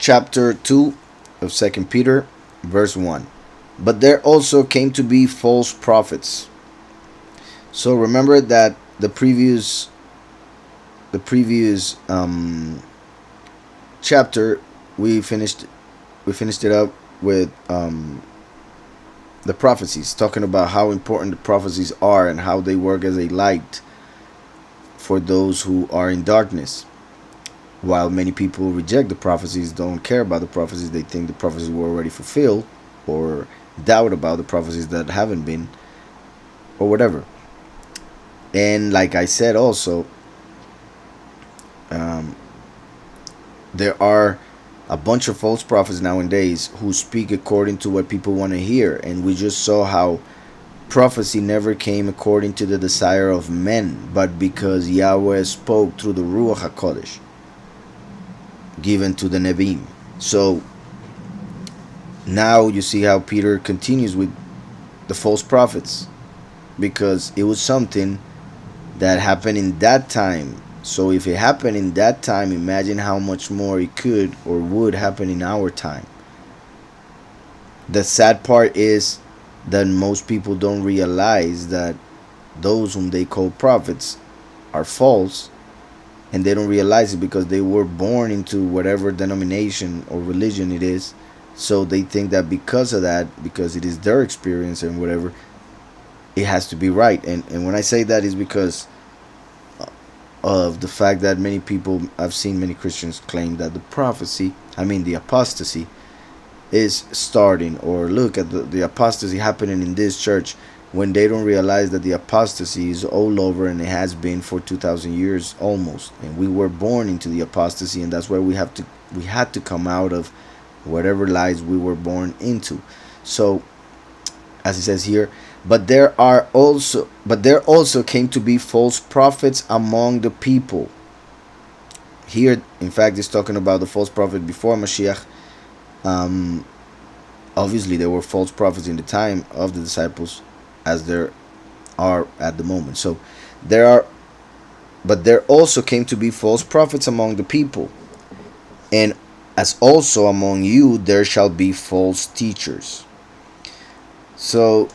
chapter 2 of 2nd Peter, verse 1. But there also came to be false prophets. So remember that the previous chapter we finished it up with the prophecies, talking about how important the prophecies are and how they work as a light for those who are in darkness. While many people reject the prophecies, don't care about the prophecies, they think the prophecies were already fulfilled, or doubt about the prophecies that haven't been, or whatever. And like I said also, um, there are a bunch of false prophets nowadays who speak according to what people want to hear. And we just saw how prophecy never came according to the desire of men, but because Yahweh spoke through the Ruach HaKodesh given to the Nevi'im. So now you see how Peter continues with the false prophets, because it was something that happened in that time. So if it happened in that time, imagine how much more it could or would happen in our time. The sad part is that most people don't realize that those whom they call prophets are false, and they don't realize it because they were born into whatever denomination or religion it is. So they think that because of that, because it is their experience and whatever, it has to be right. And when I say that is because of the fact that many people, I've seen many Christians claim that the apostasy is starting, or look at the apostasy happening in this church, when they don't realize that the apostasy is all over, and it has been for 2,000 years almost. And we were born into the apostasy, and that's why we had to come out of whatever lies we were born into. So as it says here, but there also came to be false prophets among the people. Here, in fact, it's talking about the false prophet before Mashiach. Obviously, there were false prophets in the time of the disciples, as there are at the moment. So but there also came to be false prophets among the people, and as also among you there shall be false teachers. So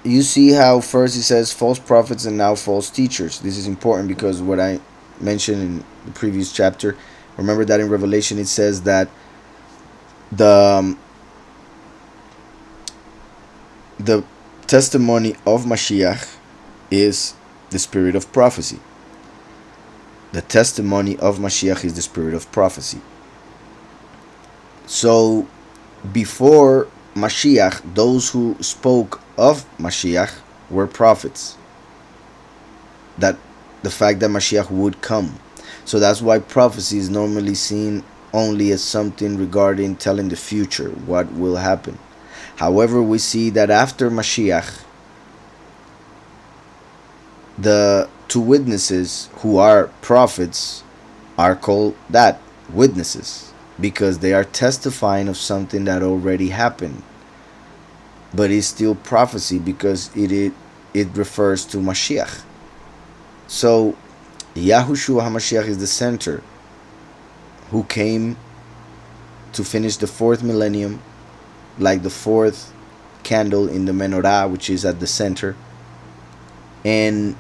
you see how first it says false prophets and now false teachers. This is important because what I mentioned in the previous chapter, remember that in Revelation it says that the testimony of Mashiach is the spirit of prophecy. The testimony of Mashiach is the spirit of prophecy. So before Mashiach, those who spoke of Mashiach were prophets. That the fact that Mashiach would come. So that's why prophecy is normally seen only as something regarding telling the future, what will happen. However, we see that after Mashiach, the two witnesses who are prophets are called that, witnesses, because they are testifying of something that already happened, but it's still prophecy because it refers to Mashiach. So Yahushua HaMashiach is the center, who came to finish the fourth millennium, like the fourth candle in the menorah, which is at the center, and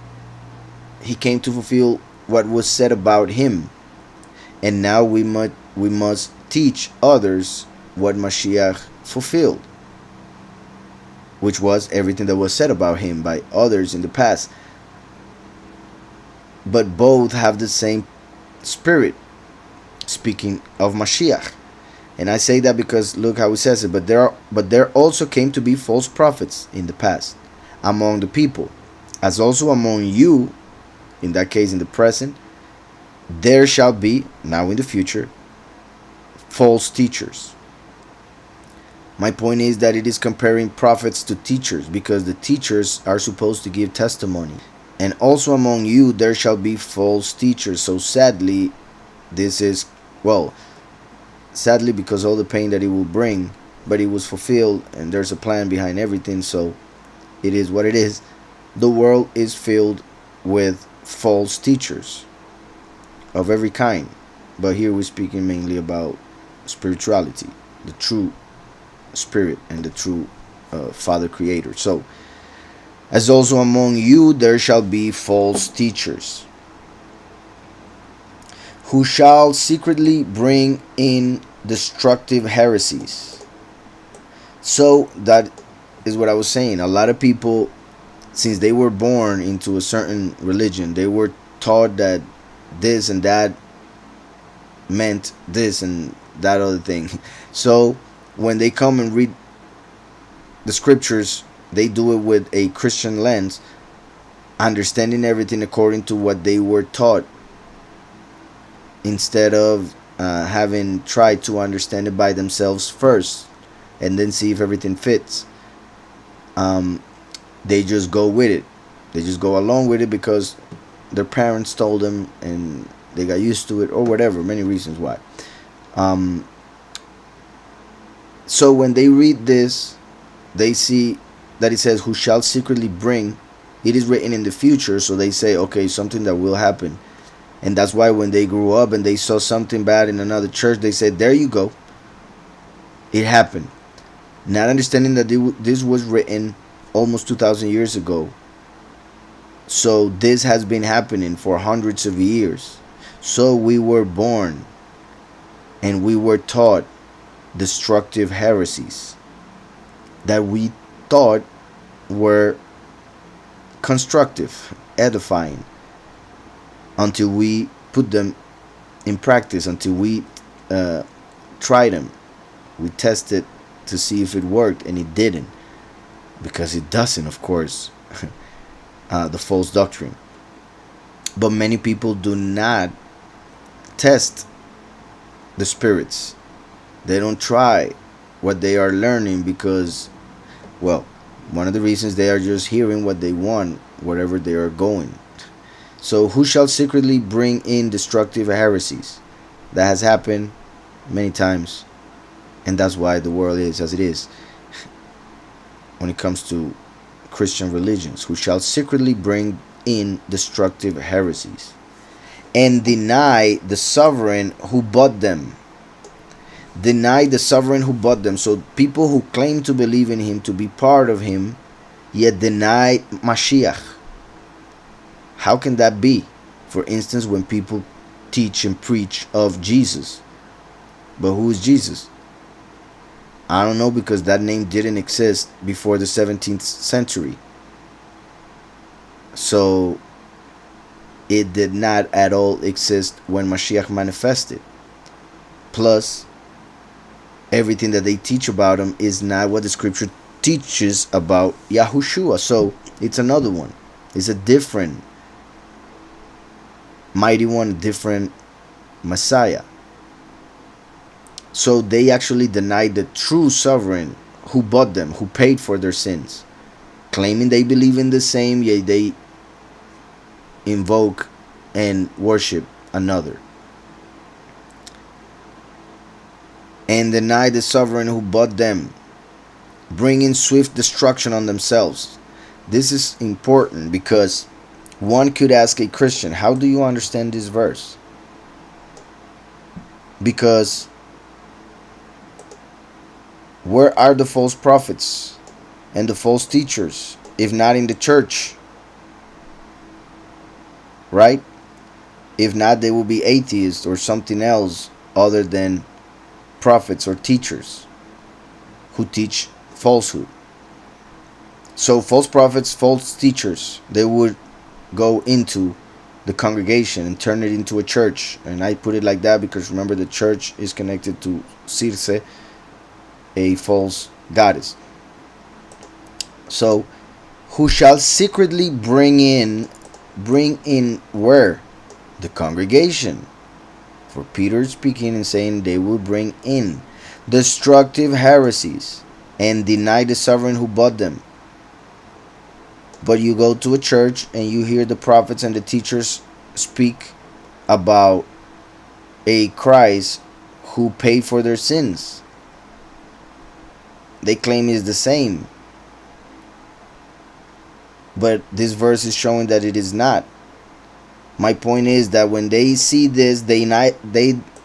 he came to fulfill what was said about him. And now we must teach others what Mashiach fulfilled, which was everything that was said about him by others in the past. But both have the same spirit, speaking of Mashiach. And I say that because look how it says it. But there also came to be false prophets in the past among the people, as also among you, in that case in the present, there shall be, now in the future, false teachers. My point is that it is comparing prophets to teachers, because the teachers are supposed to give testimony. And also among you there shall be false teachers. So sadly, this is, sadly, because all the pain that it will bring, but it was fulfilled, and there's a plan behind everything, so it is what it is. The world is filled with false teachers of every kind, but here we're speaking mainly about spirituality, the true spirit, and the true Father Creator. So, as also among you there shall be false teachers, who shall secretly bring in destructive heresies. So, that is what I was saying. A lot of people, since they were born into a certain religion, they were taught that this and that meant this and that other thing. So when they come and read the scriptures, they do it with a Christian lens, understanding everything according to what they were taught, instead of having tried to understand it by themselves first and then see if everything fits. They just go with it. They just go along with it because their parents told them and they got used to it, or whatever, many reasons why. So when they read this, they see that it says, who shall secretly bring. It is written in the future, so they say, okay, something that will happen. And that's why when they grew up and they saw something bad in another church, they said, there you go, it happened. Not understanding that this was written almost 2,000 years ago. So this has been happening for hundreds of years. So we were born and we were taught destructive heresies that we thought were constructive, edifying, until we put them in practice, until we tried them. We tested to see if it worked, and it didn't, because it doesn't, of course. The false doctrine. But many people do not test the spirits. They don't try what they are learning because, well, one of the reasons, they are just hearing what they want wherever they are going. So who shall secretly bring in destructive heresies? That has happened many times, and that's why the world is as it is when it comes to Christian religions. Who shall secretly bring in destructive heresies and deny the sovereign who bought them. Deny the sovereign who bought them. So people who claim to believe in him, to be part of him, yet deny Mashiach. How can that be? For instance, when people teach and preach of Jesus. But who is Jesus? I don't know, because that name didn't exist before the 17th century. So it did not at all exist when Mashiach manifested. Plus, everything that they teach about him is not what the scripture teaches about Yahushua. So it's another one. It's a different mighty one, different Messiah. So they actually denied the true sovereign who bought them, who paid for their sins, claiming they believe in the same, yet they invoke and worship another. And deny the sovereign who bought them, bringing swift destruction on themselves. This is important because one could ask a Christian, how do you understand this verse? Because where are the false prophets and the false teachers, if not in the church? Right? If not, they will be atheists or something else other than prophets or teachers who teach falsehood. So false prophets, false teachers, they would go into the congregation and turn it into a church. And I put it like that because remember, the church is connected to Circe, a false goddess. So who shall secretly bring in where? The congregation. For Peter speaking and saying they will bring in destructive heresies and deny the sovereign who bought them. But you go to a church and you hear the prophets and the teachers speak about a Christ who paid for their sins. They claim is the same. But this verse is showing that it is not. My point is that when they see this, they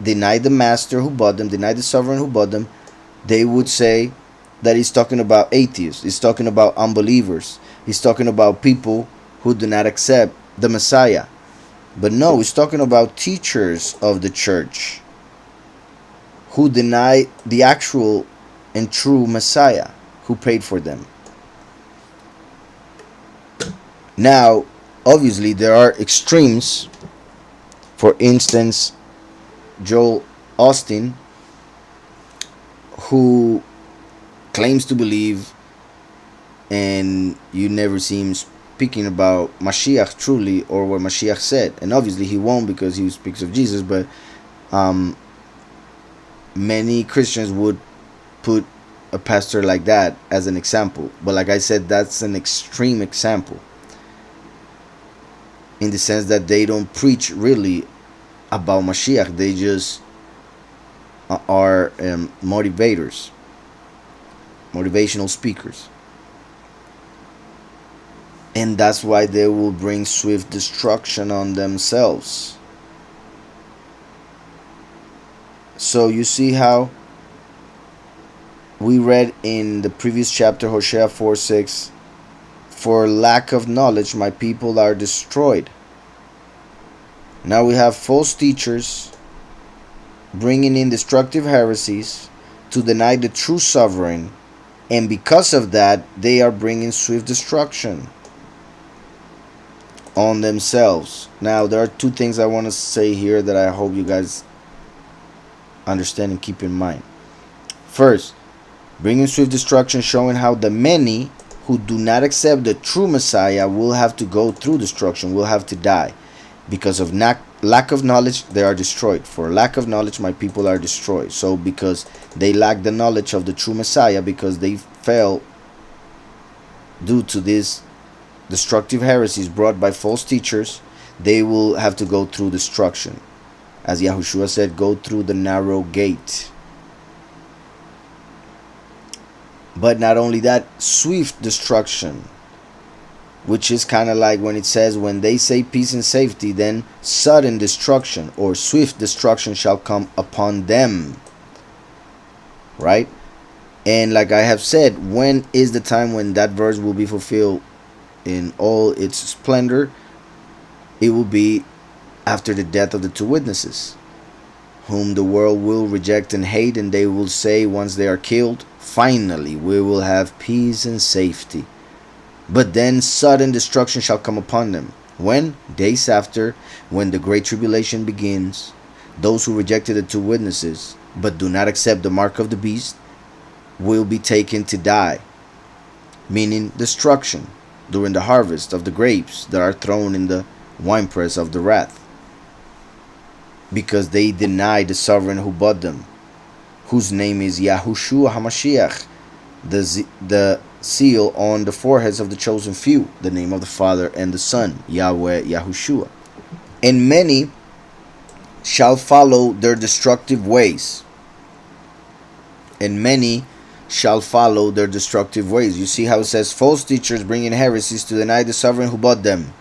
deny the master who bought them, deny the sovereign who bought them, they would say that he's talking about atheists, he's talking about unbelievers, he's talking about people who do not accept the Messiah. But no, he's talking about teachers of the church who deny the actual and true Messiah who paid for them. Now, obviously, there are extremes. For instance, Joel Austin, who claims to believe, and you never see him speaking about Mashiach truly, or what Mashiach said. And obviously he won't, because he speaks of Jesus, but many Christians would put a pastor like that as an example. But like I said, that's an extreme example, in the sense that they don't preach really about Mashiach. They just are motivators, motivational speakers. And that's why they will bring swift destruction on themselves. So you see how we read in the previous chapter, Hosea 4:6, for lack of knowledge my people are destroyed. Now we have false teachers bringing in destructive heresies to deny the true sovereign, and because of that they are bringing swift destruction on themselves. Now there are two things I want to say here that I hope you guys understand and keep in mind. First, bringing swift destruction, showing how the many who do not accept the true Messiah will have to go through destruction, will have to die. Because of lack of knowledge, they are destroyed. For lack of knowledge, my people are destroyed. So because they lack the knowledge of the true Messiah, because they fell due to these destructive heresies brought by false teachers, they will have to go through destruction. As Yahushua said, go through the narrow gate. But not only that, swift destruction, which is kind of like when it says, when they say peace and safety, then sudden destruction or swift destruction shall come upon them. Right? And like I have said, when is the time when that verse will be fulfilled in all its splendor? It will be after the death of the two witnesses, whom the world will reject and hate, and they will say once they are killed, finally we will have peace and safety. But then sudden destruction shall come upon them. When? Days after, when the great tribulation begins, those who rejected the two witnesses, but do not accept the mark of the beast, will be taken to die, meaning destruction, during the harvest of the grapes that are thrown in the winepress of the wrath, because they deny the sovereign who bought them, whose name is Yahushua HaMashiach, the seal on the foreheads of the chosen few, the name of the Father and the Son, Yahweh, Yahushua. And many shall follow their destructive ways. And many shall follow their destructive ways. You see how it says, false teachers bringing heresies to deny the sovereign who bought them.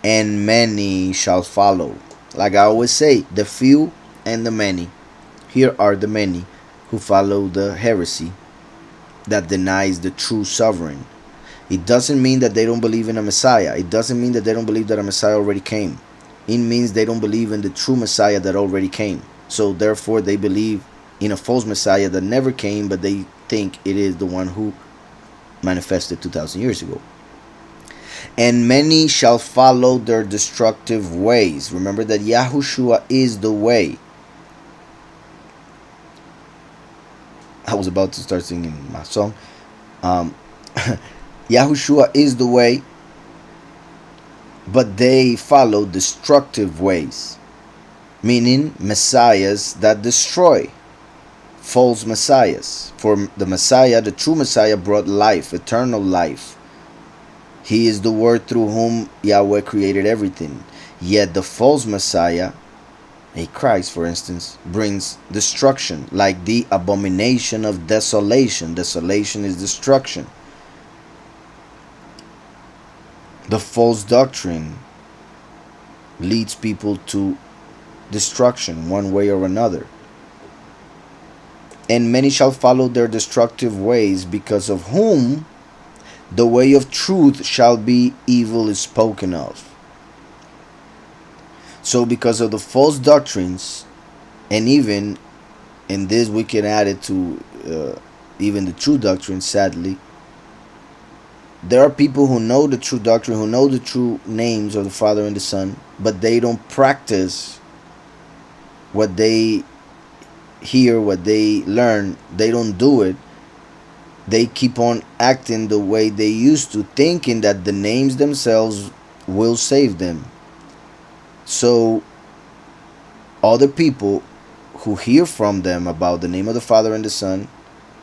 And many shall follow. Like I always say, the few and the many. Here are the many who follow the heresy that denies the true sovereign. It doesn't mean that they don't believe in a Messiah. It doesn't mean that they don't believe that a Messiah already came. It means they don't believe in the true Messiah that already came. So therefore they believe in a false Messiah that never came, but they think it is the one who manifested 2,000 years ago. And many shall follow their destructive ways. Remember that Yahushua is the way. I was about to start singing my song. Yahushua is the way, but they follow destructive ways, meaning messiahs that destroy, false messiahs. For the Messiah, the true Messiah, brought life, eternal life. He is the word through whom Yahweh created everything. Yet the false Messiah, a Christ for instance, brings destruction, like the abomination of desolation. Desolation is destruction. The false doctrine leads people to destruction one way or another. And many shall follow their destructive ways, because of whom the way of truth shall be evil is spoken of. So because of the false doctrines, and even in this we can add it to even the true doctrine, sadly, there are people who know the true doctrine, who know the true names of the Father and the Son, but they don't practice what they hear, what they learn. They don't do it. They keep on acting the way they used to, thinking that the names themselves will save them. So other people who hear from them about the name of the Father and the Son,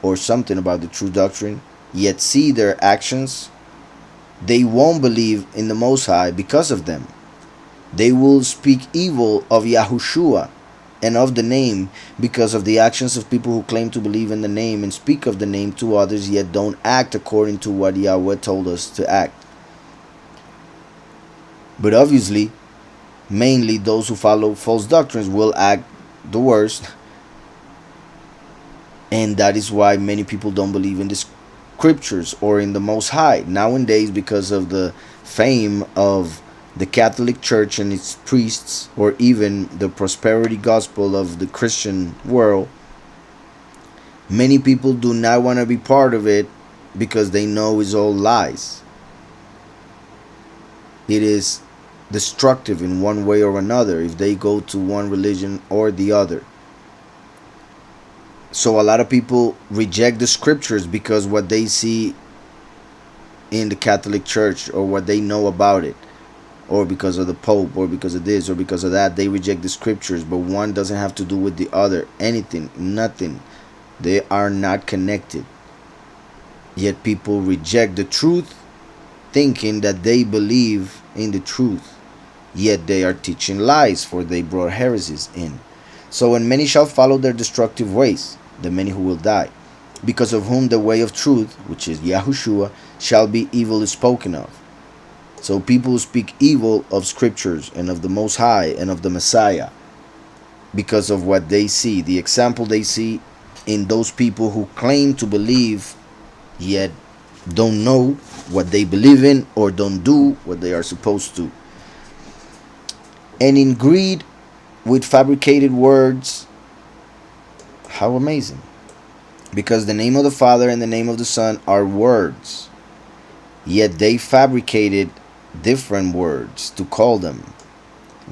or something about the true doctrine, yet see their actions, they won't believe in the Most High because of them. They will speak evil of Yahushua and of the name because of the actions of people who claim to believe in the name and speak of the name to others, yet don't act according to what Yahweh told us to act. But obviously, mainly those who follow false doctrines will act the worst, and that is why many people don't believe in the scriptures or in the Most High nowadays, because of the fame of the Catholic Church and its priests, or even the prosperity gospel of the Christian world. Many people do not want to be part of it because they know it's all lies. It is destructive in one way or another if they go to one religion or the other. So a lot of people reject the scriptures because what they see in the Catholic Church, or what they know about it, or because of the Pope, or because of this, or because of that, they reject the scriptures. But one doesn't have to do with the other. Anything, nothing. They are not connected. Yet people reject the truth, thinking that they believe in the truth. Yet they are teaching lies, for they brought heresies in. So, and many shall follow their destructive ways, the many who will die, because of whom the way of truth, which is Yahushua, shall be evil is spoken of. So people who speak evil of scriptures and of the Most High and of the Messiah, because of what they see, the example they see in those people who claim to believe, yet don't know what they believe in, or don't do what they are supposed to. And in greed with fabricated words. How amazing. Because the name of the Father and the name of the Son are words, yet they fabricated different words to call them.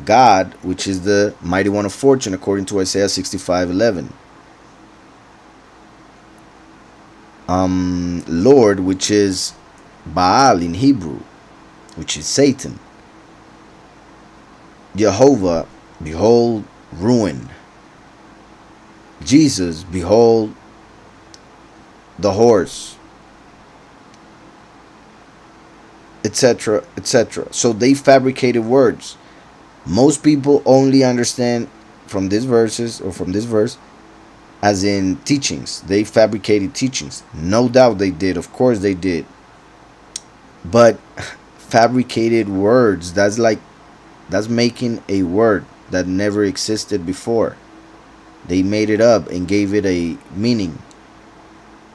God, which is the mighty one of fortune, according to Isaiah 65:11. Lord, which is Baal in Hebrew, which is Satan. Jehovah, behold, ruin. Jesus, behold, the horse, etc., etc. So they fabricated words. Most people only understand from these verses, or from this verse, as in teachings. They fabricated teachings. No doubt they did. Of course they did. But fabricated words, that's making a word that never existed before. They made it up and gave it a meaning.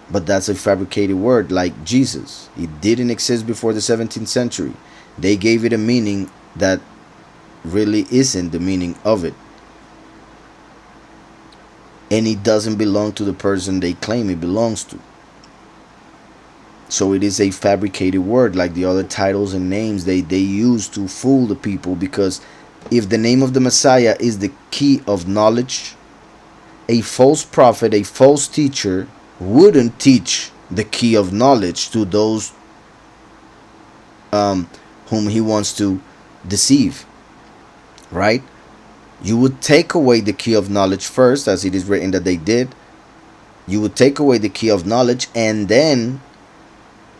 But that's a fabricated word, like Jesus. It didn't exist before the 17th century. They gave it a meaning that really isn't the meaning of it. And it doesn't belong to the person they claim it belongs to. So it is a fabricated word, like the other titles and names they use to fool the people. Because if the name of the Messiah is the key of knowledge, a false prophet, a false teacher, wouldn't teach the key of knowledge to those whom he wants to deceive. Right? You would take away the key of knowledge first, as it is written that they did. You would take away the key of knowledge, and then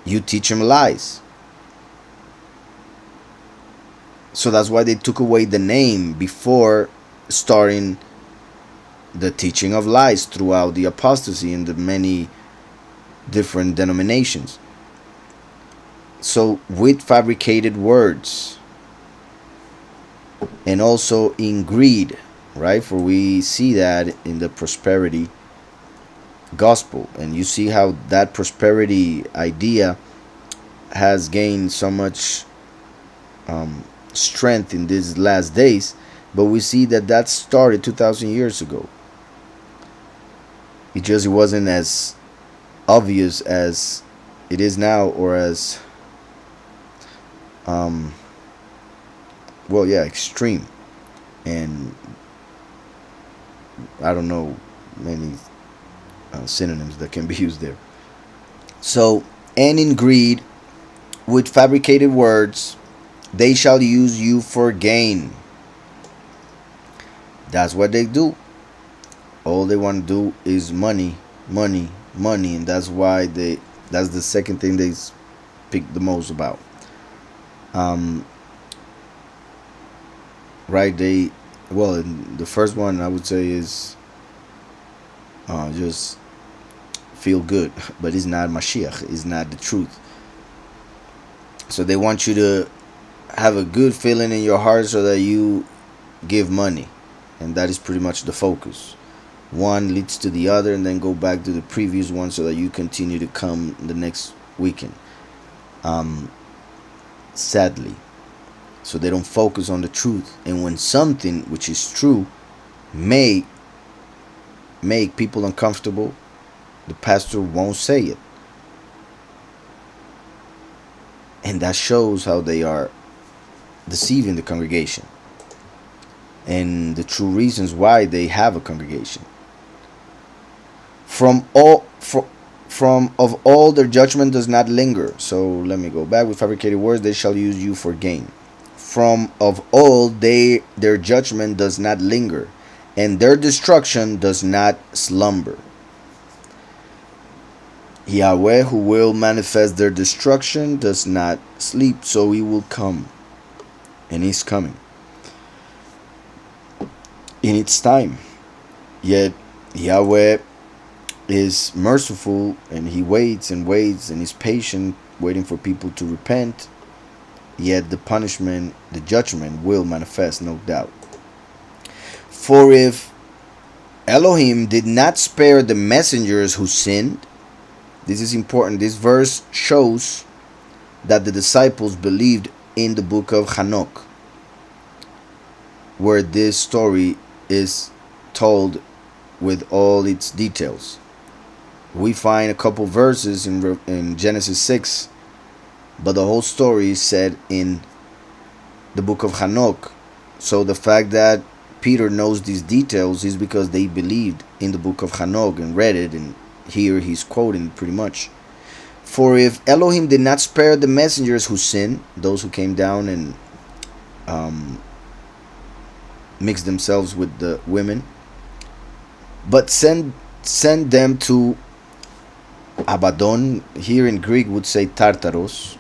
you teach him lies. So that's why they took away the name before starting the teaching of lies throughout the apostasy in the many different denominations. So with fabricated words, and also in greed, right? For we see that in the prosperity gospel, and you see how that prosperity idea has gained so much strength in these last days. But we see that that started 2,000 years ago. It wasn't as obvious as it is now, or as um, extreme. And I don't know many synonyms that can be used there. So, and in greed, with fabricated words, they shall use you for gain. That's what they do. All they want to do is money, money, money, and that's the second thing they speak the most about. Um, right? The first one I would say is just feel good, but it's not Mashiach. It's not the truth. So they want you to have a good feeling in your heart so that you give money, and that is pretty much the focus. One leads to the other, and then go back to the previous one so that you continue to come the next weekend. Sadly, so they don't focus on the truth. And when something which is true may make people uncomfortable, the pastor won't say it. And that shows how they are deceiving the congregation, and the true reasons why they have a congregation. From of all their judgment does not linger. So let me go back. With fabricated words they shall use you for gain. From of all their judgment does not linger, and their destruction does not slumber. Yahweh, who will manifest their destruction, does not sleep, so he will come, and he's coming in its time. Yet Yahweh is merciful, and he waits and waits and is patient, waiting for people to repent. Yet the punishment, the judgment will manifest, no doubt. For if Elohim did not spare the messengers who sinned, this is important. This verse shows that the disciples believed in the book of Hanok, where this story is told with all its details. We find a couple verses in Genesis 6, but the whole story is said in the book of Hanok. So the fact that Peter knows these details is because they believed in the book of Hanok and read it, and here he's quoting pretty much. For if Elohim did not spare the messengers who sinned, those who came down and mixed themselves with the women, but send them to Abaddon, here in Greek would say Tartaros.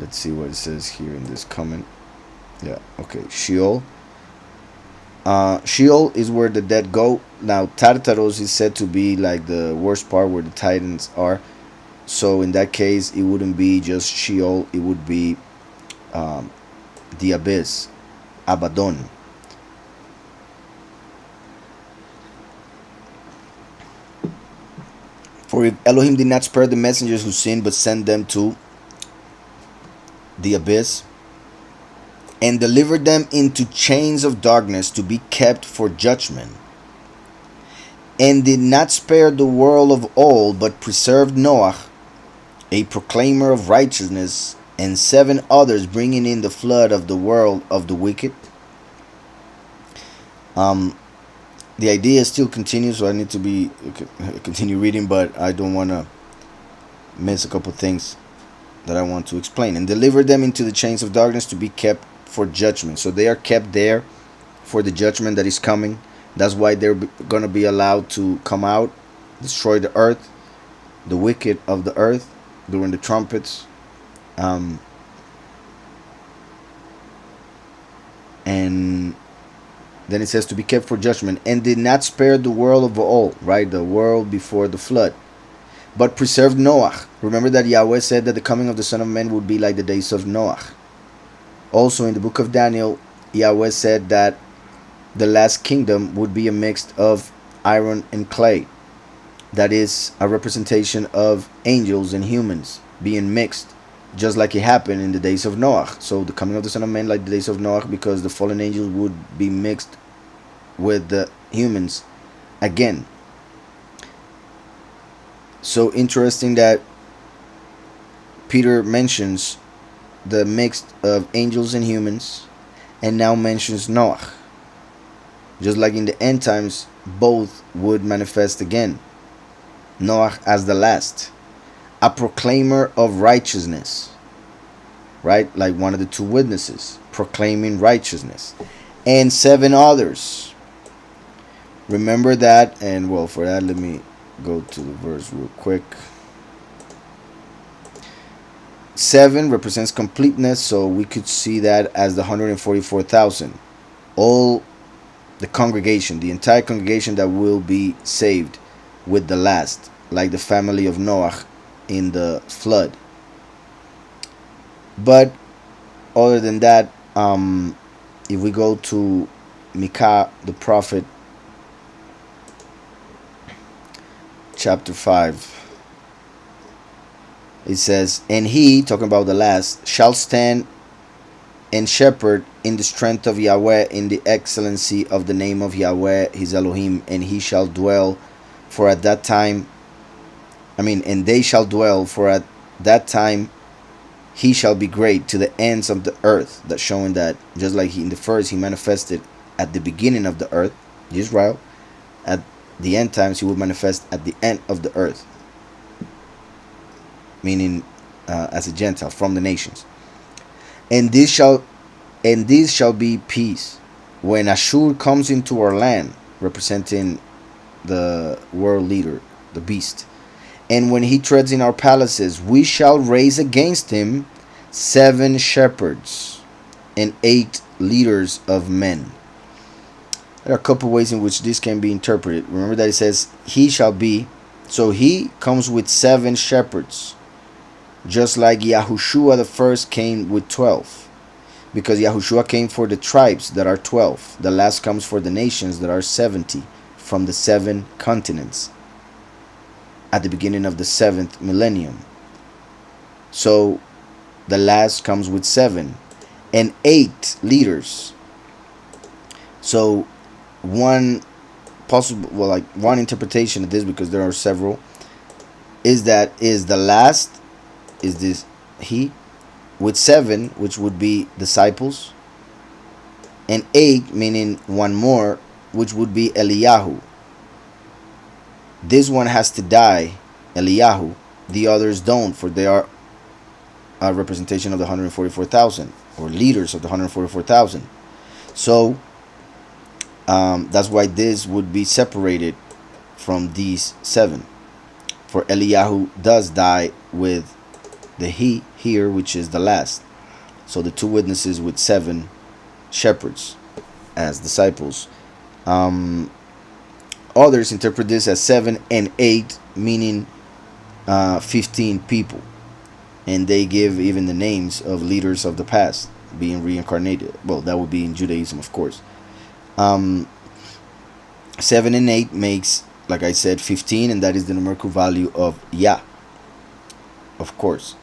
Let's see what it says here in this comment. Yeah, okay, Sheol. Sheol is where the dead go. Now Tartaros is said to be like the worst part, where the Titans are. So in that case, it wouldn't be just Sheol, it would be the abyss, Abaddon. For if Elohim did not spare the messengers who sinned, but sent them to the abyss, and delivered them into chains of darkness to be kept for judgment, and did not spare the world of old, but preserved Noah, a proclaimer of righteousness, and 7 others, bringing in the flood of the world of the wicked. The idea still continues, so I need to continue reading, but I don't want to miss a couple things that I want to explain. And deliver them into the chains of darkness to be kept for judgment. So they are kept there for the judgment that is coming. That's why they're going to be allowed to come out, destroy the earth, the wicked of the earth, during the trumpets. And then it says to be kept for judgment, and did not spare the world of old, right? The world before the flood, but preserved Noah. Remember that Yahweh said that the coming of the Son of Man would be like the days of Noah. Also in the book of Daniel, Yahweh said that the last kingdom would be a mix of iron and clay. That is a representation of angels and humans being mixed, just like it happened in the days of Noah. So the coming of the Son of Man, like the days of Noah, because the fallen angels would be mixed with the humans again. So interesting that Peter mentions the mix of angels and humans, and now mentions Noah. Just like in the end times, both would manifest again. Noah as the last, a proclaimer of righteousness, right? Like one of the two witnesses proclaiming righteousness, and 7 others. Remember that, and well, for that, let me go to the verse real quick. 7 represents completeness, so we could see that as the 144,000. All the congregation, the entire congregation that will be saved with the last, like the family of Noah in the flood. But other than that, if we go to Micah the prophet, chapter 5, it says, and he, talking about the last, shall stand and shepherd in the strength of Yahweh, in the excellency of the name of Yahweh his Elohim, and he shall dwell for at that time, and they shall dwell for at that time he shall be great to the ends of the earth. That's showing that just like in the first he manifested at the beginning of the earth, Israel, at the end times he will manifest at the end of the earth, meaning as a Gentile from the nations. And this shall be peace when Ashur comes into our land, representing the world leader, the beast. And when he treads in our palaces, we shall raise against him 7 shepherds and 8 leaders of men. There are a couple ways in which this can be interpreted. Remember that it says he shall be, so he comes with 7 shepherds, just like Yahushua the first came with 12, because Yahushua came for the tribes that are 12. The last comes for the nations that are 70 from the 7 continents at the beginning of the 7th millennium. So the last comes with 7 and 8 leaders. So one possible, one interpretation of this, because there are several, is that is the last is this he with 7, which would be disciples, and 8 meaning one more, which would be Eliyahu. This one has to die, Eliyahu. The others don't, for they are a representation of the 144,000, or leaders of the 144,000. So that's why this would be separated from these 7. For Eliyahu does die with the he here, which is the last. So the 2 witnesses with 7 shepherds as disciples. Others interpret this as 7 and 8, meaning 15 people. And they give even the names of leaders of the past being reincarnated. Well, that would be in Judaism, of course. 7 and 8 makes, like I said, 15, and that is the numerical value of Yah, of course.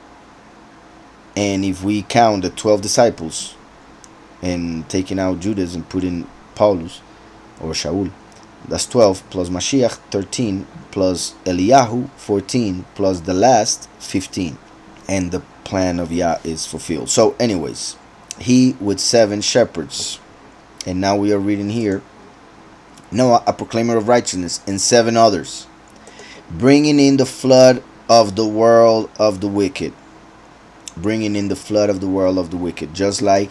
And if we count the 12 disciples and taking out Judas and putting Paulus or Shaul, that's 12 plus Mashiach 13 plus Eliyahu 14 plus the last 15, and the plan of Yah is fulfilled. So anyways, he with 7 shepherds, and now we are reading here, Noah, a proclaimer of righteousness, and 7 others, bringing in the flood of the world of the wicked. Bringing in the flood of the world of the wicked. Just like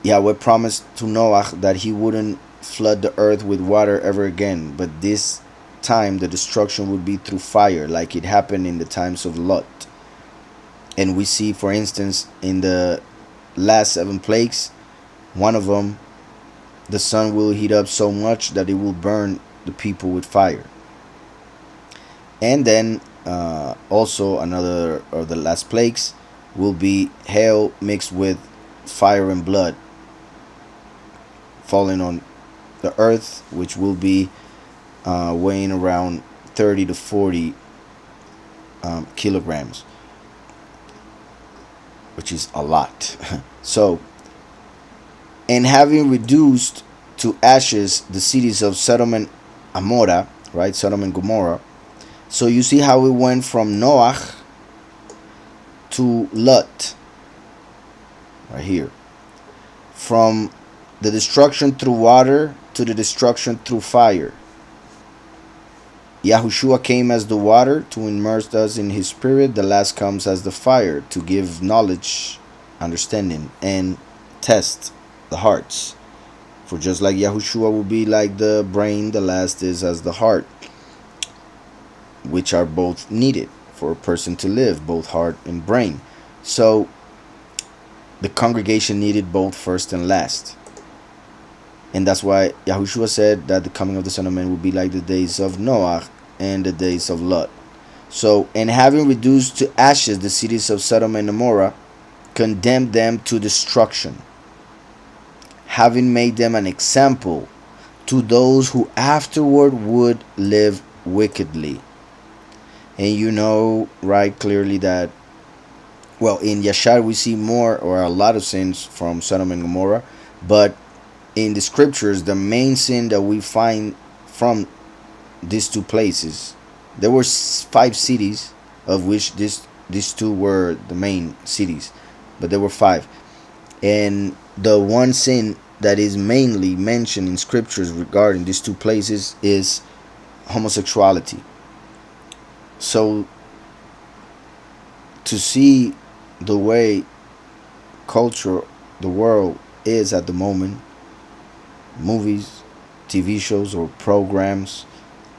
Yahweh promised to Noah that he wouldn't flood the earth with water ever again, but this time the destruction would be through fire, like it happened in the times of Lot. And we see, for instance, in the last 7 plagues, one of them, the sun will heat up so much that it will burn the people with fire. And then also another of the last plagues will be hail mixed with fire and blood falling on the earth, which will be weighing around 30 to 40 kilograms, which is a lot. So, and having reduced to ashes the cities of Sodom and Amorah, right? Sodom and Gomorrah. So you see how it went from Noah to Lot, right here. From the destruction through water to the destruction through fire. Yahushua came as the water to immerse us in his spirit. The last comes as the fire to give knowledge, understanding, and test the hearts. For just like Yahushua will be like the brain, the last is as the heart, which are both needed for a person to live, both heart and brain. So the congregation needed both first and last. And that's why Yahushua said that the coming of the Son of Man will be like the days of Noah and the days of Lot. So, and having reduced to ashes the cities of Sodom and Gomorrah, condemned them to destruction, having made them an example to those who afterward would live wickedly. And you know right clearly that, well, in Yashar we see more or a lot of sins from Sodom and Gomorrah, but in the scriptures, the main sin that we find from these two places, there were 5 cities, of which these two were the main cities, but there were 5. And the one sin that is mainly mentioned in scriptures regarding these two places is homosexuality. So to see the way culture, the world is at the moment, movies, TV shows or programs,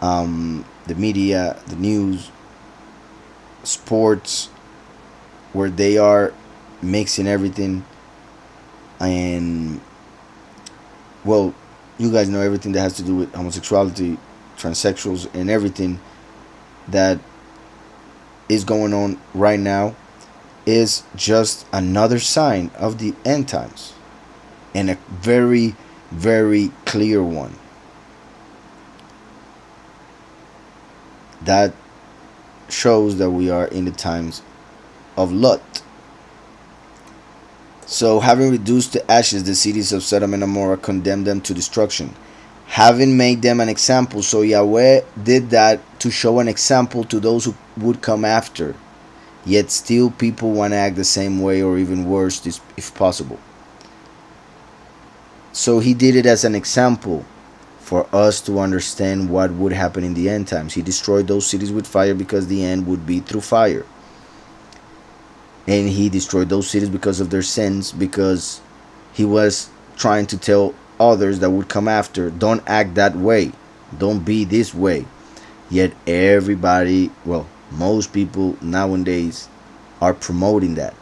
the media, the news, sports, where they are mixing everything. And well, you guys know everything that has to do with homosexuality, transsexuals, and everything that is going on right now is just another sign of the end times, and a very, very clear one. That shows that we are in the times of Lot. So, having reduced to ashes the cities of Sodom and Gomorrah, condemned them to destruction, having made them an example. So Yahweh did that to show an example to those who would come after. Yet still people want to act the same way, or even worse if possible. So he did it as an example for us to understand what would happen in the end times. He destroyed those cities with fire because the end would be through fire. And he destroyed those cities because of their sins, because he was trying to tell others that would come after, don't act that way, don't be this way. Yet everybody, well, most people nowadays are promoting that.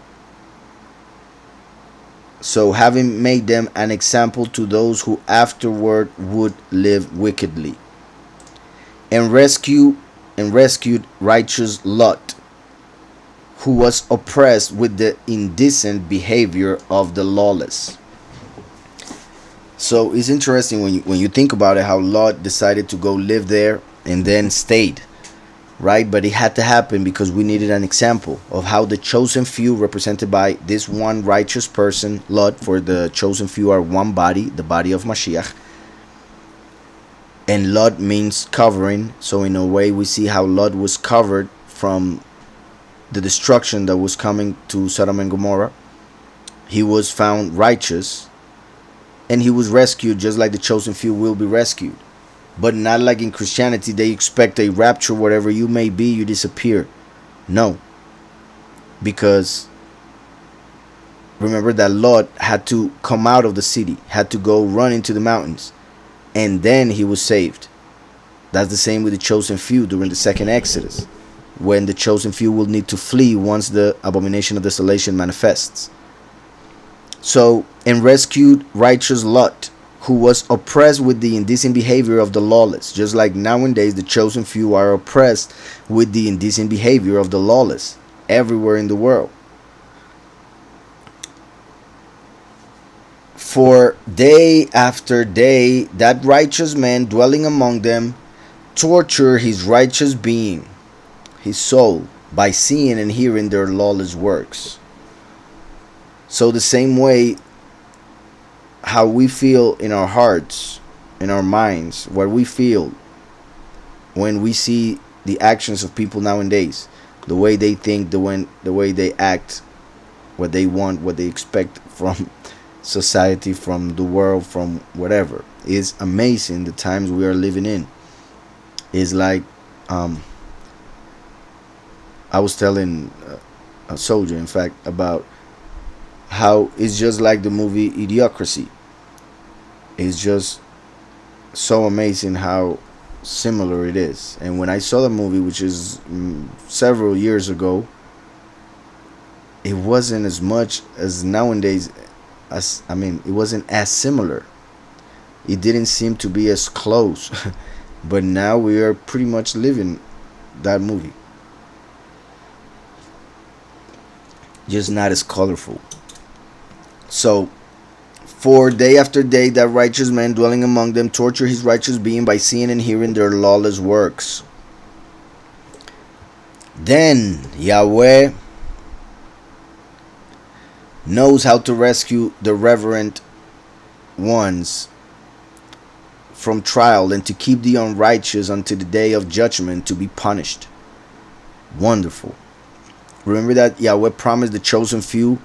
So having made them an example to those who afterward would live wickedly, and rescued righteous Lot, who was oppressed with the indecent behavior of the lawless. So it's interesting when you think about it, how Lot decided to go live there and then stayed, right? But it had to happen because we needed an example of how the chosen few, represented by this one righteous person, Lot, for the chosen few are one body, the body of Mashiach. And Lot means covering. So in a way we see how Lot was covered from the destruction that was coming to Sodom and Gomorrah. He was found righteous, and he was rescued just like the chosen few will be rescued. But not like in Christianity, they expect a rapture, whatever you may be, you disappear. No. Because remember that Lot had to come out of the city, had to go run into the mountains, and then he was saved. That's the same with the chosen few during the second Exodus, when the chosen few will need to flee once the abomination of desolation manifests. So, and rescued righteous Lot, who was oppressed with the indecent behavior of the lawless. Just like nowadays the chosen few are oppressed with the indecent behavior of the lawless everywhere in the world. For day after day, that righteous man dwelling among them torture his righteous being, his soul, by seeing and hearing their lawless works. So, the same way how we feel in our hearts, in our minds, what we feel when we see the actions of people nowadays, the way they think, the way they act, what they want, what they expect from society, from the world, from whatever, is amazing. The times we are living in is like, I was telling a soldier, in fact, about how it's just like the movie Idiocracy. It's just so amazing how similar it is. And when I saw the movie, which is several years ago, it wasn't as much as nowadays. As I mean, it wasn't as similar. It didn't seem to be as close. But now we are pretty much living that movie, just not as colorful. So, for day after day, that righteous man dwelling among them torture his righteous being by seeing and hearing their lawless works. Then Yahweh knows how to rescue the reverent ones from trial and to keep the unrighteous unto the day of judgment to be punished. Wonderful. Remember that Yahweh promised the chosen few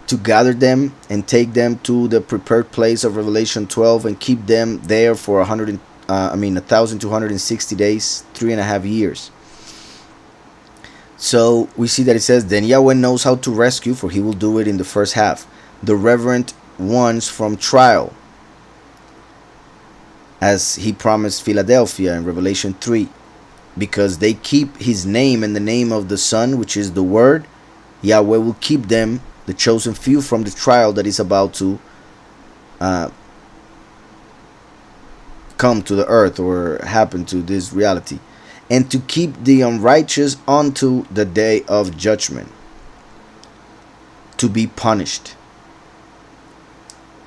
to gather them and take them to the prepared place of Revelation 12 and keep them there for 1,260 days, 3.5 years. So we see that it says, then Yahweh knows how to rescue, for he will do it in the first half, the reverent ones from trial, as he promised Philadelphia in Revelation 3, because they keep his name and the name of the Son, which is the Word. Yahweh will keep them, the chosen few, from the trial that is about to come to the earth or happen to this reality, and to keep the unrighteous unto the day of judgment, to be punished.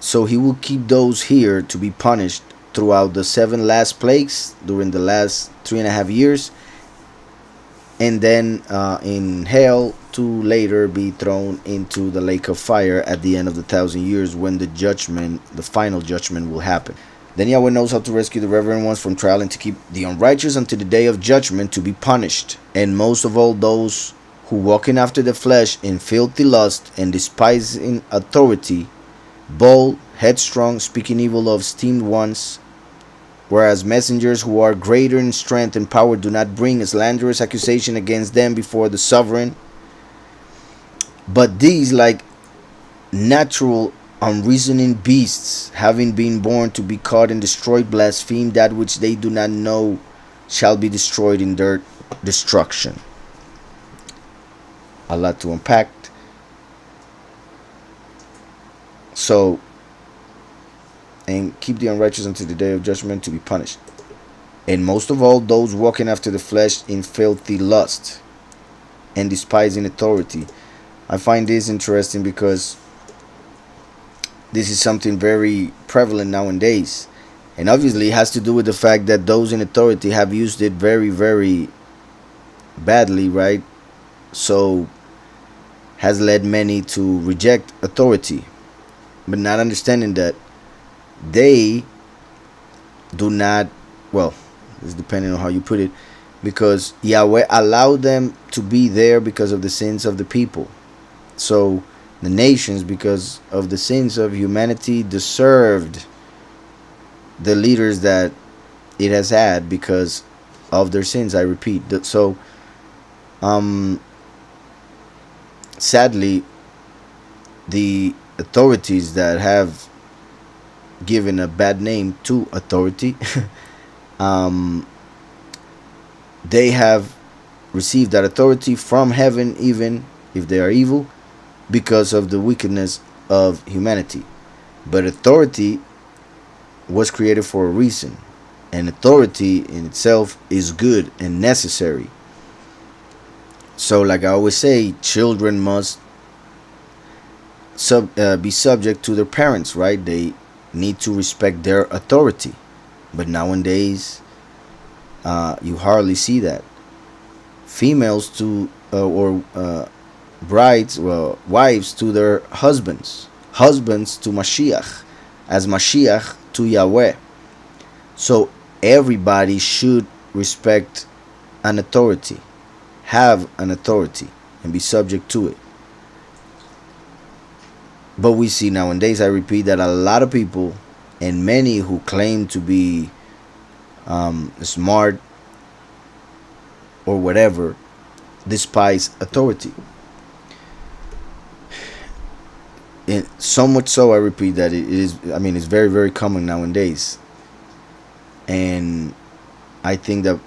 So he will keep those here to be punished throughout the 7 last plagues during the last 3.5 years, and then in hell to later be thrown into the lake of fire at the end of the 1,000 years, when the judgment, the final judgment, will happen. Then Yahweh knows how to rescue the reverent ones from trial and to keep the unrighteous unto the day of judgment to be punished, and most of all those who walking after the flesh in filthy lust and despising authority, bold, headstrong, speaking evil of esteemed ones, whereas messengers who are greater in strength and power do not bring a slanderous accusation against them before the sovereign. But these, like natural unreasoning beasts, having been born to be caught and destroyed, blaspheme that which they do not know shall be destroyed in their destruction. A lot to unpack. So, and keep the unrighteous unto the day of judgment to be punished. And most of all, those walking after the flesh in filthy lust and despising authority. I find this interesting because this is something very prevalent nowadays. And obviously it has to do with the fact that those in authority have used it very, very badly, right? So has led many to reject authority, but not understanding that they do not, well, it's depending on how you put it, because Yahweh allowed them to be there because of the sins of the people. So the nations, because of the sins of humanity, deserved the leaders that it has had because of their sins, I repeat. So sadly, the authorities that have given a bad name to authority, they have received that authority from heaven, even if they are evil, because of the wickedness of humanity. But authority was created for a reason, and authority in itself is good and necessary. So like I always say, children must be subject to their parents, right? They need to respect their authority. But nowadays, you hardly see that. Females to or brides, well, wives to their husbands, husbands to Mashiach, as Mashiach to Yahweh. So everybody should respect an authority, have an authority, and be subject to it. But we see nowadays, I repeat, that a lot of people and many who claim to be smart or whatever despise authority. And so much so, I repeat, that it is, I mean, it's very, very common nowadays. And I think that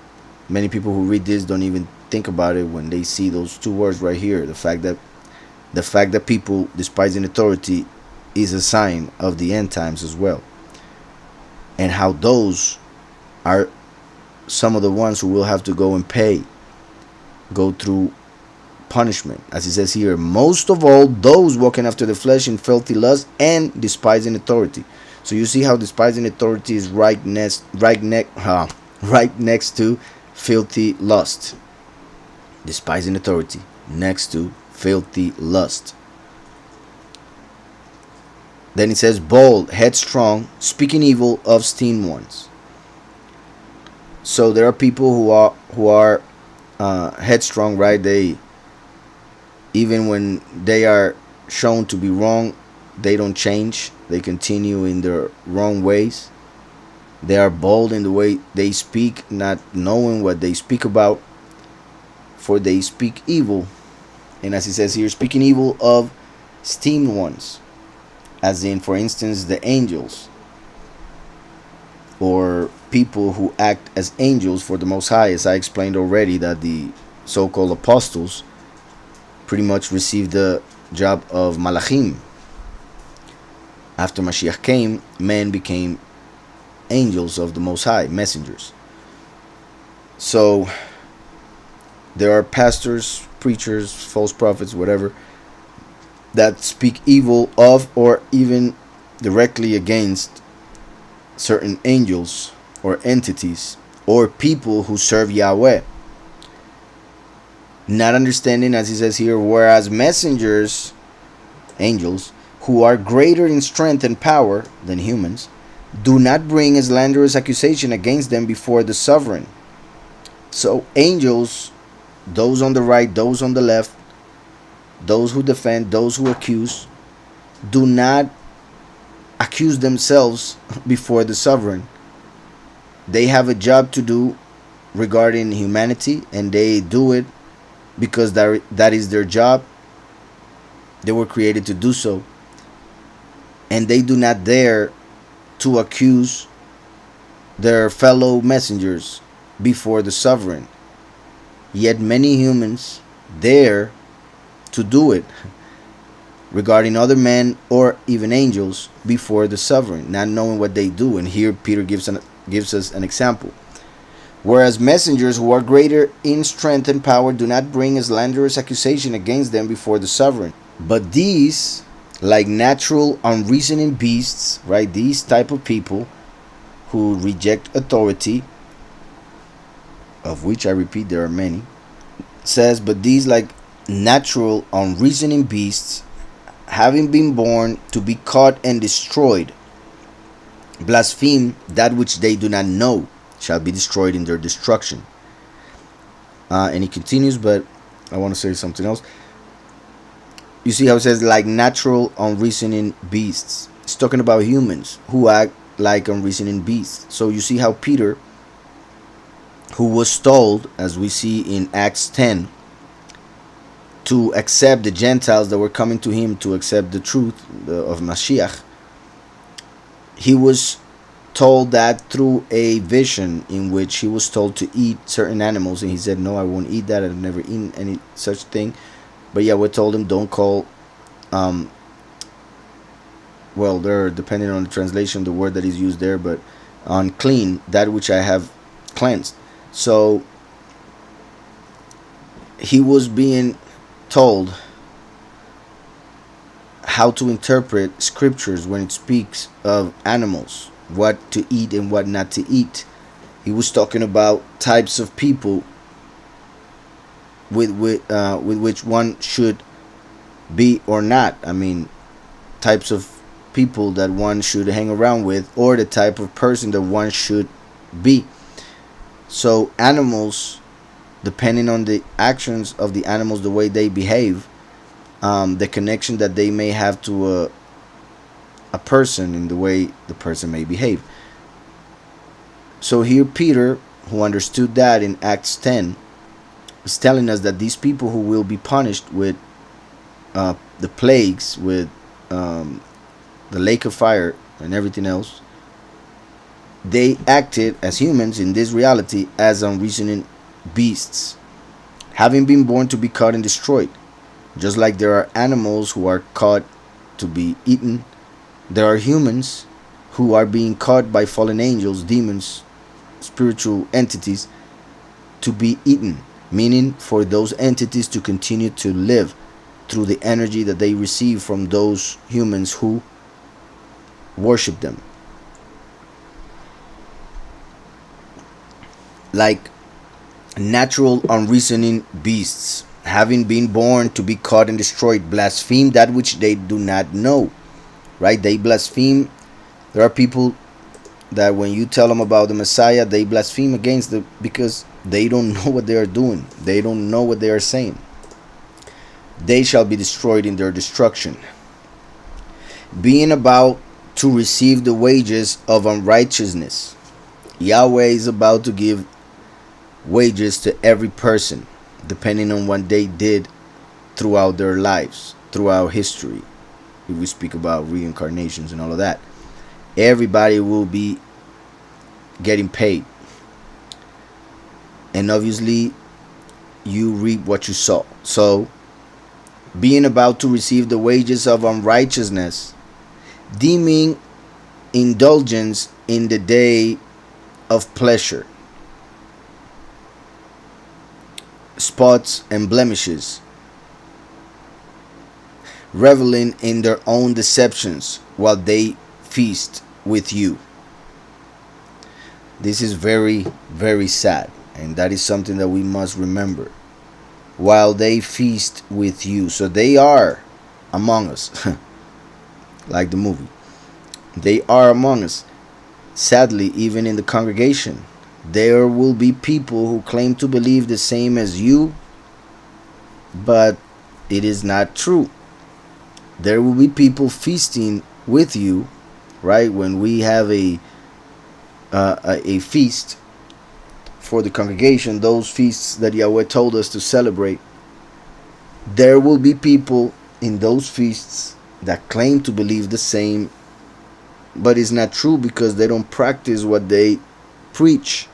many people who read this don't even think about it when they see those two words right here. The fact that people despising authority is a sign of the end times as well. And how those are some of the ones who will have to go through punishment. As it says here, most of all, those walking after the flesh in filthy lust and despising authority. So you see how despising authority is right next to filthy lust. Despising authority next to filthy lust. Then it says bold, headstrong, speaking evil of esteemed ones. So there are people who are headstrong, right? They, even when they are shown to be wrong, they don't change. They continue in their wrong ways. They are bold in the way they speak, not knowing what they speak about, for they speak evil. And as it says here, speaking evil of esteemed ones, as in, for instance, the angels, or people who act as angels for the Most High. As I explained already, that the so-called apostles pretty much received the job of malachim. After Mashiach came, men became angels of the Most High, messengers. So there are pastors, preachers, false prophets, whatever, that speak evil of or even directly against certain angels or entities or people who serve Yahweh. Not understanding, as he says here, whereas messengers, angels, who are greater in strength and power than humans, do not bring a slanderous accusation against them before the sovereign. So angels, those on the right, those on the left, those who defend, those who accuse, do not accuse themselves before the sovereign. They have a job to do regarding humanity, and they do it because that is their job. They were created to do so. And they do not dare to accuse their fellow messengers before the sovereign. Yet many humans dare to do it regarding other men or even angels before the sovereign, not knowing what they do. And here Peter gives us an example. Whereas messengers who are greater in strength and power do not bring a slanderous accusation against them before the sovereign. But these, like natural unreasoning beasts, right? These type of people who reject authority, of which I repeat there are many, says, but these, like natural unreasoning beasts, having been born to be caught and destroyed, blaspheme that which they do not know, shall be destroyed in their destruction. And he continues, but I want to say something else. You see how it says, like natural unreasoning beasts. It's talking about humans who act like unreasoning beasts. So you see how Peter, who was told, as we see in Acts 10, to accept the Gentiles that were coming to him to accept the truth of Mashiach, he was told that through a vision in which he was told to eat certain animals, and he said, no, I won't eat that. I've never eaten any such thing. But Yahweh told him, don't call, well, there, depending on the translation, the word that is used there, but unclean, that which I have cleansed. So he was being told how to interpret scriptures when it speaks of animals, what to eat and what not to eat. He was talking about types of people with which one should be or not. I mean, types of people that one should hang around with, or the type of person that one should be. So animals, depending on the actions of the animals, the way they behave, the connection that they may have to a person in the way the person may behave. So here Peter, who understood that in Acts 10, is telling us that these people who will be punished with the plagues, with the lake of fire and everything else, they acted as humans in this reality as unreasoning beasts, having been born to be caught and destroyed. Just like there are animals who are caught to be eaten, there are humans who are being caught by fallen angels, demons, spiritual entities, to be eaten, meaning for those entities to continue to live through the energy that they receive from those humans who worship them. Like natural unreasoning beasts, having been born to be caught and destroyed, blaspheme that which they do not know. Right? They blaspheme. There are people that when you tell them about the Messiah, they blaspheme against it because they don't know what they are doing. They don't know what they are saying. They shall be destroyed in their destruction, being about to receive the wages of unrighteousness. Yahweh is about to give wages to every person depending on what they did throughout their lives, throughout history. If we speak about reincarnations and all of that, everybody will be getting paid. And obviously you reap what you sow. So being about to receive the wages of unrighteousness, deeming indulgence in the day of pleasure, spots and blemishes, reveling in their own deceptions while they feast with you. This is very, very sad, and that is something that we must remember. While they feast with you. So they are among us. Like the movie. They are among us. Sadly, even in the congregation, there will be people who claim to believe the same as you, but it is not true. There will be people feasting with you, right? When we have a feast for the congregation, those feasts that Yahweh told us to celebrate, there will be people in those feasts that claim to believe the same, but it's not true because they don't practice what they preach.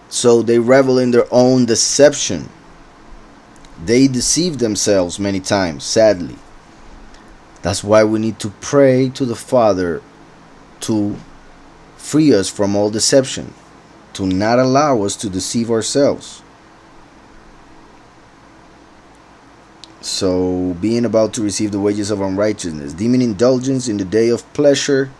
So they revel in their own deception. They deceive themselves many times, sadly. That's why we need to pray to the Father to free us from all deception, to not allow us to deceive ourselves. So, being about to receive the wages of unrighteousness, deeming indulgence in the day of pleasure,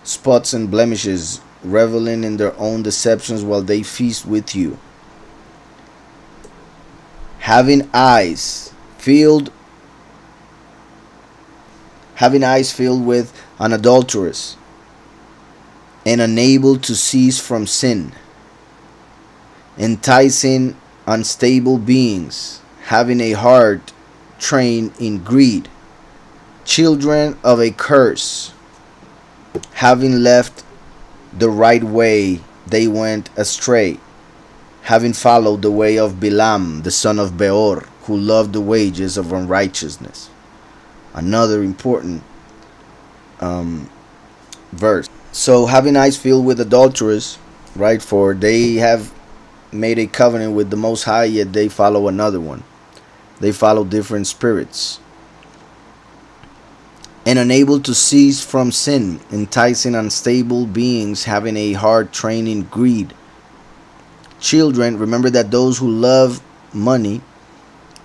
spots and blemishes, reveling in their own deceptions while they feast with you. Having eyes filled with an adulteress, and unable to cease from sin, enticing unstable beings, having a heart trained in greed, children of a curse, having left the right way, they went astray, having followed the way of Bilam, the son of Beor, who loved the wages of unrighteousness. Another important verse. So having eyes filled with adulterers, right? For they have made a covenant with the Most High, yet they follow another one. They follow different spirits. And unable to cease from sin, enticing unstable beings, having a heart trained in greed. Children, remember that those who love money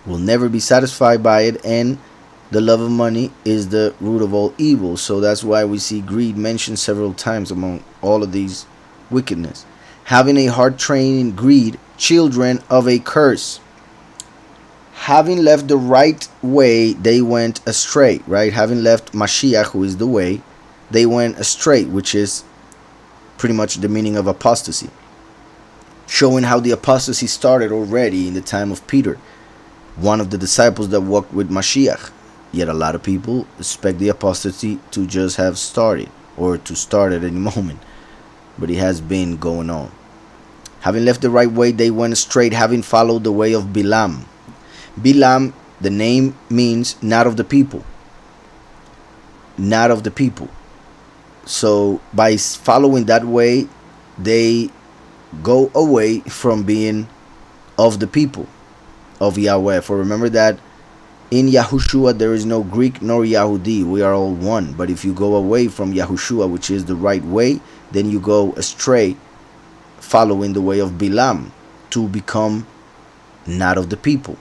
will never be satisfied by it, and the love of money is the root of all evil. So that's why we see greed mentioned several times among all of these wickedness. Having a heart trained in greed, children of a curse. Having left the right way, they went astray, right? Having left Mashiach, who is the way, they went astray, which is pretty much the meaning of apostasy. Showing how the apostasy started already in the time of Peter, one of the disciples that walked with Mashiach. Yet a lot of people expect the apostasy to just have started, or to start at any moment. But it has been going on. Having left the right way, they went straight, having followed the way of Bilam. Bilam, the name means not of the people. Not of the people. So by following that way, they go away from being of the people of Yahweh. For remember that in Yahushua there is no Greek nor Yahudi. We are all one. But if you go away from Yahushua, which is the right way, then you go astray, following the way of Bilam, to become not of the people.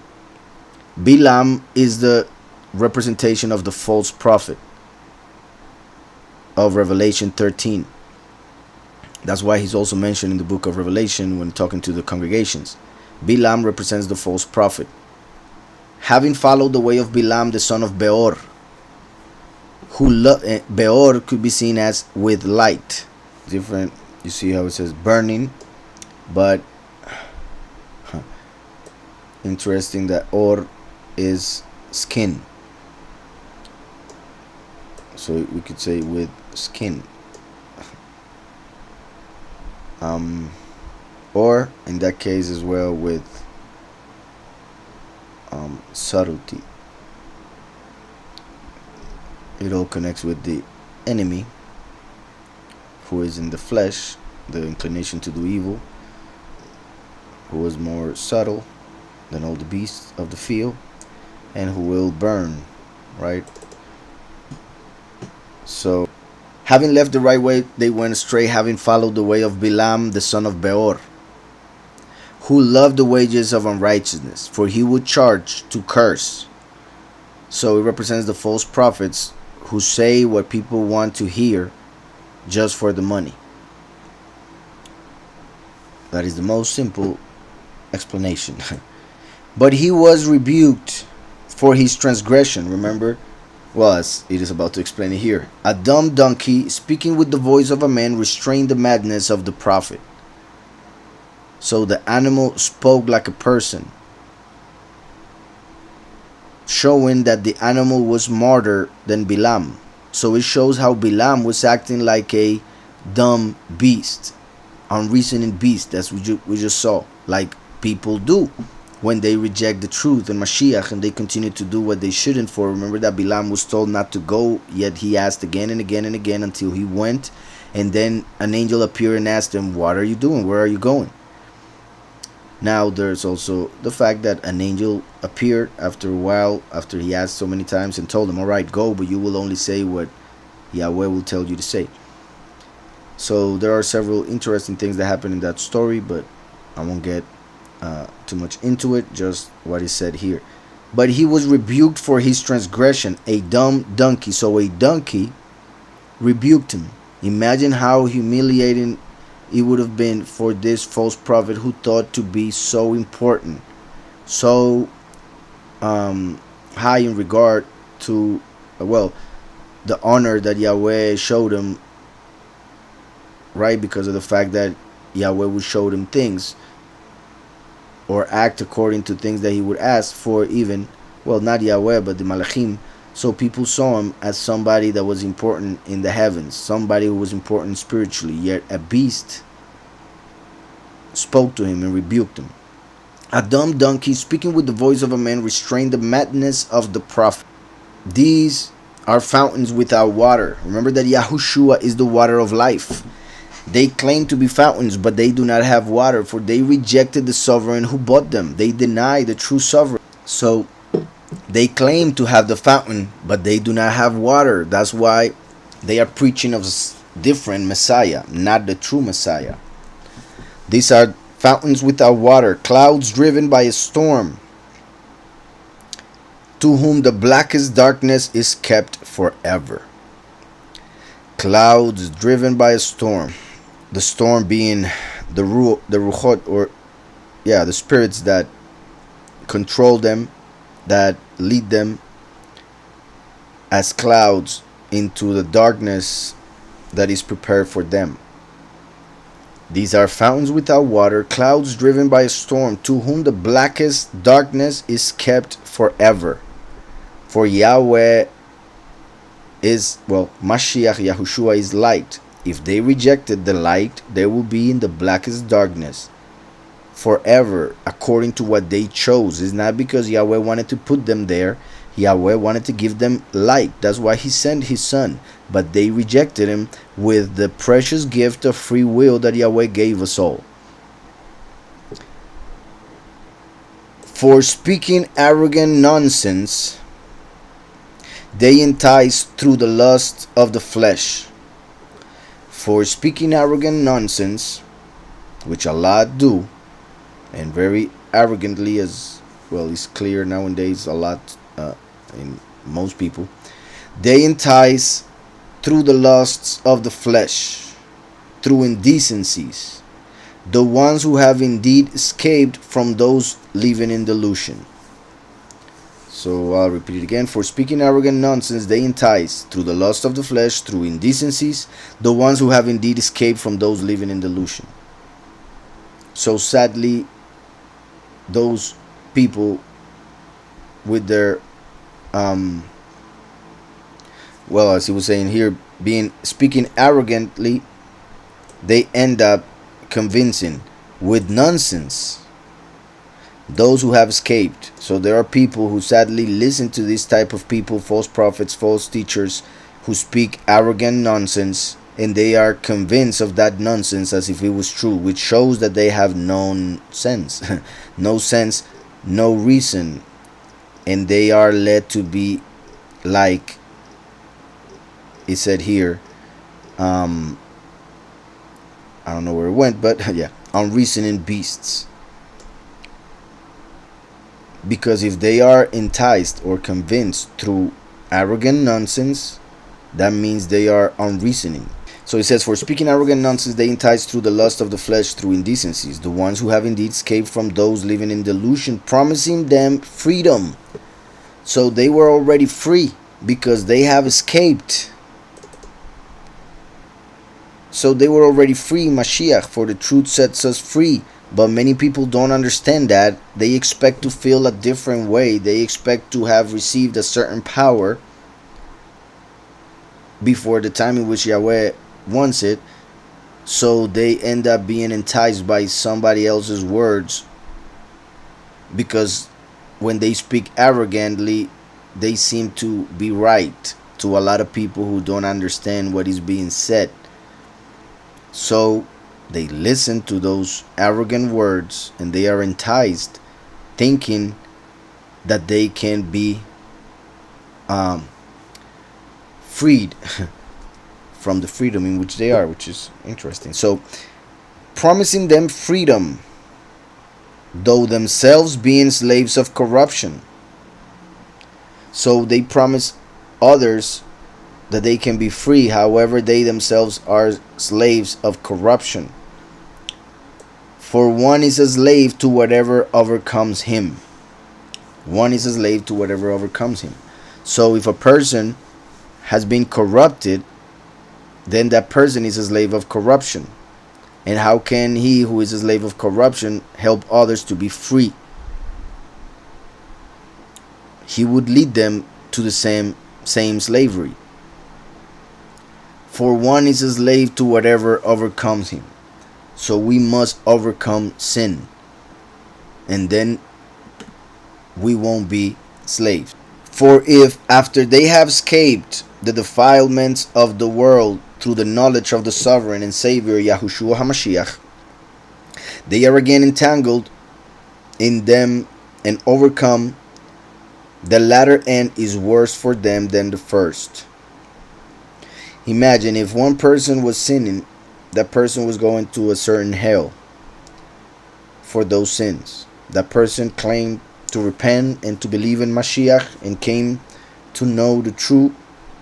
Bilam is the representation of the false prophet of Revelation 13. That's why he's also mentioned in the book of Revelation when talking to the congregations. Bilam represents the false prophet. Having followed the way of Bilam, the son of Beor, Beor could be seen as with light. Different, you see how it says burning, but interesting that Or is skin. So we could say with skin. Or in that case as well with subtlety. It all connects with the enemy, who is in the flesh, the inclination to do evil, who is more subtle than all the beasts of the field, and who will burn, right? So having left the right way, they went astray, having followed the way of Bilam, the son of Beor, who loved the wages of unrighteousness, for he would charge to curse. So it represents the false prophets who say what people want to hear just for the money. That is the most simple explanation. But he was rebuked for his transgression. Remember? Well, as it is about to explain it here. A dumb donkey, speaking with the voice of a man, restrained the madness of the prophet. So the animal spoke like a person, showing that the animal was smarter than Bilam. So it shows how Bilam was acting like a dumb beast, unreasoning beast. That's what we just saw, like people do when they reject the truth and Mashiach, and they continue to do what they shouldn't. For remember that Bilam was told not to go, yet he asked again and again and again until he went, and then an angel appeared and asked him, what are you doing? Where are you going? Now there's also the fact that an angel appeared after a while, after he asked so many times, and told him, alright, go, but you will only say what Yahweh will tell you to say. So there are several interesting things that happen in that story, but I won't get too much into it, just what is said here. But he was rebuked for his transgression, a dumb donkey. So a donkey rebuked him. Imagine how humiliating it would have been for this false prophet who thought to be so important, so high in regard to, the honor that Yahweh showed him, right? Because of the fact that Yahweh would show him things, or act according to things that he would ask for, even, not Yahweh, but the Malachim. So people saw him as somebody that was important in the heavens, somebody who was important spiritually, yet a beast spoke to him and rebuked him. A dumb donkey, speaking with the voice of a man, restrained the madness of the prophet. These are fountains without water. Remember that Yahushua is the water of life. They claim to be fountains, but they do not have water, for they rejected the sovereign who bought them. They deny the true sovereign. So they claim to have the fountain, but they do not have water. That's why they are preaching of a different Messiah, not the true Messiah. These are fountains without water, clouds driven by a storm, to whom the blackest darkness is kept forever. Clouds driven by a storm. The storm being the ruchot, or the spirits that control them, that lead them as clouds into the darkness that is prepared for them. These are fountains without water, clouds driven by a storm, to whom the blackest darkness is kept forever. For Yahweh is, Mashiach, Yahushua is light. If they rejected the light, they will be in the blackest darkness forever, according to what they chose. It's not because Yahweh wanted to put them there. Yahweh wanted to give them light. That's why he sent his son. But they rejected him with the precious gift of free will that Yahweh gave us all. For speaking arrogant nonsense, they entice through the lust of the flesh. For speaking arrogant nonsense, which a lot do, and very arrogantly, as well is clear nowadays a lot in most people, they entice through the lusts of the flesh, through indecencies, the ones who have indeed escaped from those living in delusion. So I'll repeat it again. For speaking arrogant nonsense, they entice through the lust of the flesh, through indecencies, the ones who have indeed escaped from those living in delusion. So sadly, those people with their as he was saying here, speaking arrogantly, they end up convincing with nonsense those who have escaped. So there are people who sadly listen to this type of people, false prophets, false teachers, who speak arrogant nonsense, and they are convinced of that nonsense as if it was true, which shows that they have no sense no sense, no reason, and they are led to be like it said here, I don't know where it went, but unreasoning beasts. Because if they are enticed or convinced through arrogant nonsense, that means they are unreasoning. So it says, for speaking arrogant nonsense, they entice through the lust of the flesh, through indecencies, the ones who have indeed escaped from those living in delusion, promising them freedom. So they were already free because they have escaped. So they were already free, Mashiach, for the truth sets us free. But many people don't understand that. They expect to feel a different way. They expect to have received a certain power before the time in which Yahweh wants it. So they end up being enticed by somebody else's words, because when they speak arrogantly, they seem to be right to a lot of people who don't understand what is being said. So they listen to those arrogant words and they are enticed, thinking that they can be freed from the freedom in which they are, which is interesting. So, promising them freedom, though themselves being slaves of corruption. So they promise others that they can be free, however they themselves are slaves of corruption. For one is a slave to whatever overcomes him. One is a slave to whatever overcomes him. So if a person has been corrupted, then that person is a slave of corruption. And how can he who is a slave of corruption help others to be free? He would lead them to the same slavery. For one is a slave to whatever overcomes him. So we must overcome sin, and then we won't be slaves. For if after they have escaped the defilements of the world through the knowledge of the sovereign and Savior Yahushua HaMashiach, they are again entangled in them and overcome, the latter end is worse for them than the first. Imagine if one person was sinning, that person was going to a certain hell for those sins. That person claimed to repent and to believe in Mashiach, and came to know the true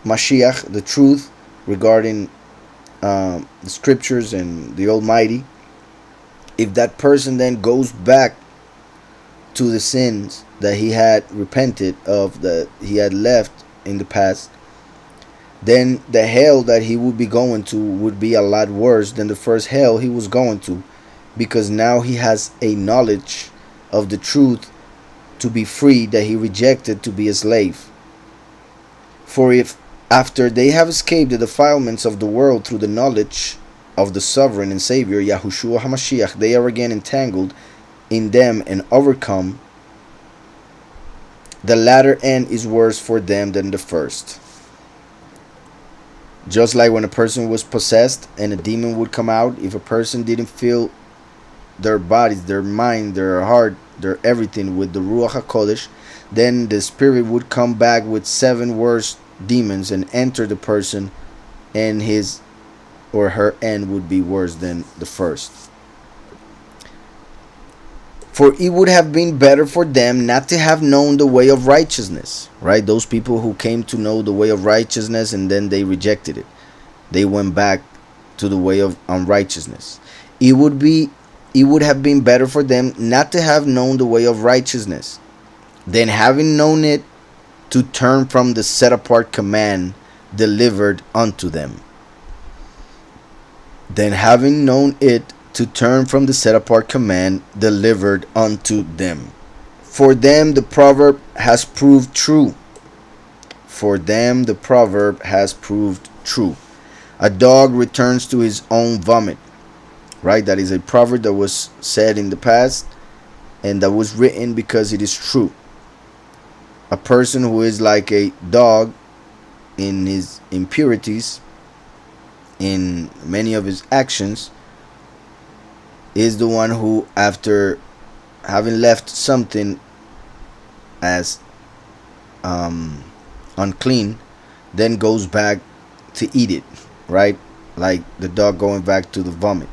Mashiach, the truth regarding the scriptures and the Almighty, if that person then goes back to the sins that he had repented of, that he had left in the past, then the hell that he would be going to would be a lot worse than the first hell he was going to, because now he has a knowledge of the truth to be free that he rejected to be a slave. For if after they have escaped the defilements of the world through the knowledge of the sovereign and Savior Yahushua HaMashiach, they are again entangled in them and overcome, the latter end is worse for them than the first. Just like when a person was possessed and a demon would come out, if a person didn't fill their bodies, their mind, their heart, their everything with the Ruach HaKodesh, then the spirit would come back with 7 worse demons and enter the person, and his or her end would be worse than the first. For it would have been better for them not to have known the way of righteousness. Right? Those people who came to know the way of righteousness and then they rejected it. They went back to the way of unrighteousness. It would have been better for them not to have known the way of righteousness than having known it to turn from the set apart command delivered unto them. Then having known it to turn from the set apart command delivered unto them. For them the proverb has proved true. For them the proverb has proved true. A dog returns to his own vomit. Right? That is a proverb that was said in the past and that was written because it is true. A person who is like a dog in his impurities, in many of his actions, is the one who, after having left something as unclean, then goes back to eat it, right? Like the dog going back to the vomit,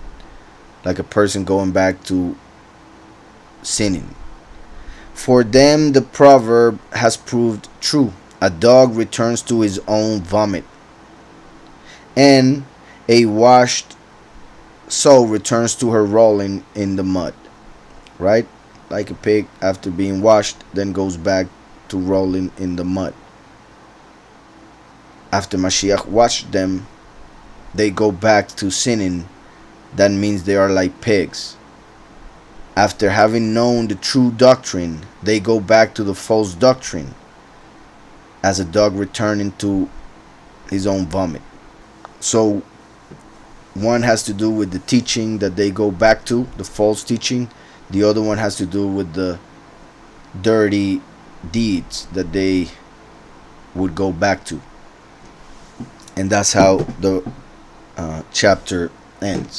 like a person going back to sinning. For them the proverb has proved true. A dog returns to his own vomit, and a washed soul returns to her rolling in the mud. Right? Like a pig after being washed then goes back to rolling in the mud. After Mashiach washed them, they go back to sinning. That means they are like pigs. After having known the true doctrine, they go back to the false doctrine, as a dog returning to his own vomit. So one has to do with the teaching that they go back to, the false teaching. The other one has to do with the dirty deeds that they would go back to. And that's how the chapter ends.